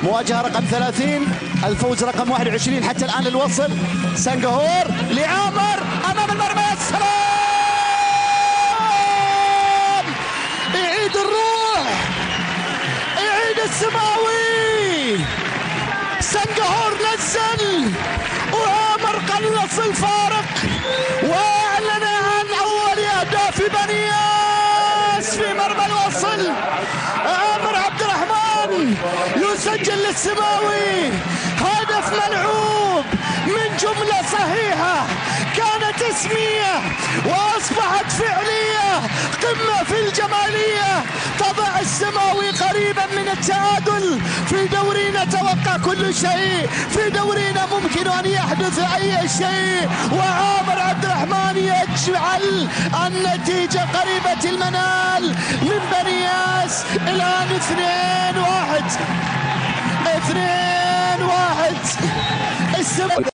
مواجهة رقم 30، الفوز رقم 21 حتى الآن الوصل. سنغهور لعامر أمام المرمى، يا سلام! يعيد الروح، يعيد السماوي. سنغهور نزل وعامر قلص الفارق واعلن عن اول اهداف بنياس في مرمى الوصل. عامر عبد الرحمن يسجل للسماوي هدف ملعوب من جمله صحيحه كانت اسميه واصبحت فعليه، قمه في الجماليه، تضع السماوي قريبا من التعادل. في دورينا توقع كل شيء، في دورينا ممكن ان يحدث اي شيء، وعامر عبد الرحمن يجعل النتيجه قريبه المنال من بنياس. الان 2-1 2-1 السماوي.